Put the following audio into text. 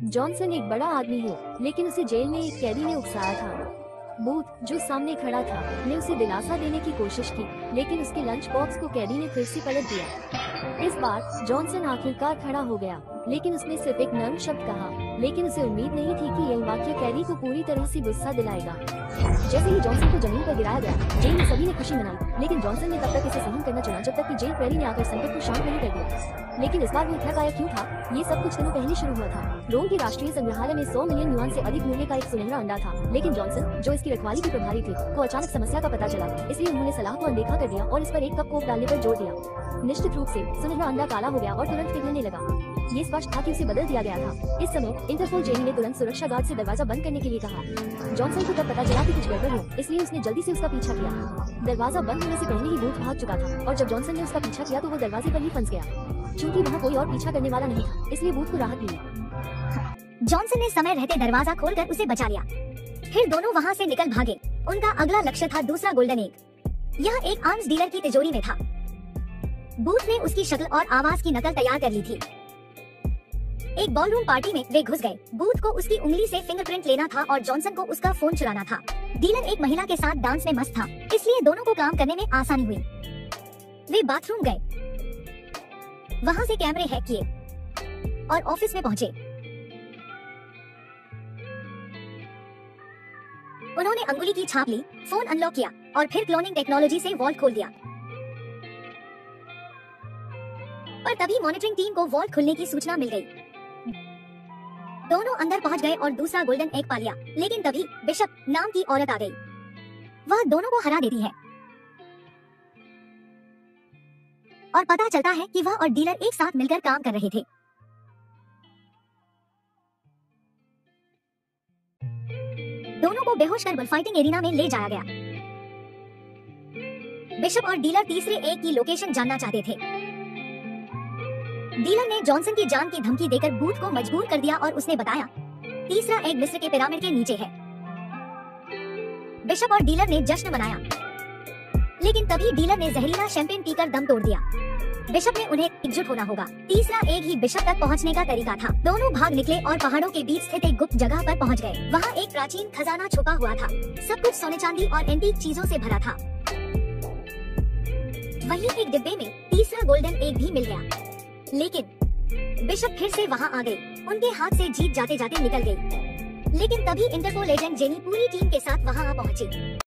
Johnson एक बड़ा आदमी है, लेकिन उसे जेल में एक कैदी ने उकसाया था। बूथ, जो सामने खड़ा था, ने उसे दिलासा देने की कोशिश की, लेकिन उसके लंच बॉक्स को कैदी ने फिर से पलट दिया। इस बार जॉनसन आखिरकार खड़ा हो गया, लेकिन उसने सिर्फ एक नर्म शब्द कहा, लेकिन उसे उम्मीद नहीं थी कि यह वाक्य कैदी को पूरी तरह से गुस्सा दिलाएगा। जैसे ही जॉनसन को जमीन पर गिराया गया, जेल में सभी ने खुशी मनाई, लेकिन जॉनसन ने तब तक इसे सहन करना चुना जब तक कि जेल प्रहरी ने आकर संकट को शांत नहीं कर दिया। लेकिन इस बार वो इतना काया क्यों था? ये सब कुछ दिनों पहले शुरू हुआ था। रोम के राष्ट्रीय संग्रहालय में 100 मिलियन युआन से अधिक मूल्य का एक सुनहरा अंडा था, लेकिन जॉनसन, जो इसकी रखवाली के प्रभारी थे, को अचानक समस्या का पता चला, इसलिए उन्होंने सलाह को अनदेखा कर दिया और इस पर एक कप कोक डालने पर जोर दिया। निश्चित रूप से सुनहरा अंडा काला हो गया और तुरंत पिघलने लगा। ये स्पष्ट था कि उसे बदल दिया गया था। इस समय इंटरपोल जेल ने तुरंत सुरक्षा गार्ड से दरवाजा बंद करने के लिए कहा। जॉनसन को तब पता चला कि कुछ गड़बड़ है, इसलिए उसने जल्दी से उसका पीछा किया। दरवाजा बंद होने से पहले ही बूथ भाग चुका था, और जब जॉनसन ने उसका पीछा किया तो वो दरवाजे पर ही फंस गया। चूंकि वहाँ कोई और पीछा करने वाला नहीं था, इसलिए बूथ को राहत मिली। जॉनसन ने समय रहते दरवाजा खोलकर उसे बचा लिया। फिर दोनों वहाँ से निकल भागे। उनका अगला लक्ष्य था दूसरा गोल्डन एग। यह एक आर्म्स डीलर की तिजोरी में था। बूथ ने उसकी शक्ल और आवाज की नकल तैयार कर ली थी। एक बॉलरूम पार्टी में वे घुस गए। बूथ को उसकी उंगली से फिंगरप्रिंट लेना था और जॉनसन को उसका फोन चुराना था। डीलर एक महिला के साथ डांस में मस्त था, इसलिए दोनों को काम करने में आसानी हुई। वे बाथरूम गए, वहाँ से कैमरे हैक किए और ऑफिस में पहुँचे। उन्होंने अंगुली की छाप ली, फोन अनलॉक किया और फिर क्लोनिंग टेक्नोलॉजी से वॉल्ट खोल दिया। पर तभी मॉनिटरिंग टीम को वॉल्ट खुलने की सूचना मिल गई। दोनों अंदर पहुंच गए और दूसरा गोल्डन एग पा लिया, लेकिन तभी बिशप नाम की औरत आ गई। वह दोनों को हरा देती है और पता चलता है कि वह और डीलर एक साथ मिलकर काम कर रहे थे। दोनों को बेहोश कर बुलफाइटिंग एरिना में ले जाया गया। बिशप और डीलर तीसरे एग की लोकेशन जानना चाहते थे। डीलर ने जॉनसन की जान की धमकी देकर बूथ को मजबूर कर दिया और उसने बताया, तीसरा एग मिस्र के पिरामिड के नीचे है। बिशप और डीलर ने जश्न मनाया, लेकिन तभी डीलर ने जहरीला शैंपेन पीकर दम तोड़ दिया। बिशप ने उन्हें एकजुट होना होगा। तीसरा एग ही बिशप तक पहुंचने का तरीका था। दोनों भाग निकले और पहाड़ों के बीच स्थित एक गुप्त जगह पर पहुंच गए। वहाँ एक प्राचीन खजाना छुपा हुआ था। सब कुछ सोने चांदी और एंटीक चीजों से भरा था। वहीं एक डिब्बे में तीसरा गोल्डन एग भी मिल गया, लेकिन बिशप फिर से वहाँ आ गई। उनके हाथ से जीत जाते जाते निकल गई। लेकिन तभी इंटरपोल एजेंट जेनी पूरी टीम के साथ वहाँ आ पहुंची।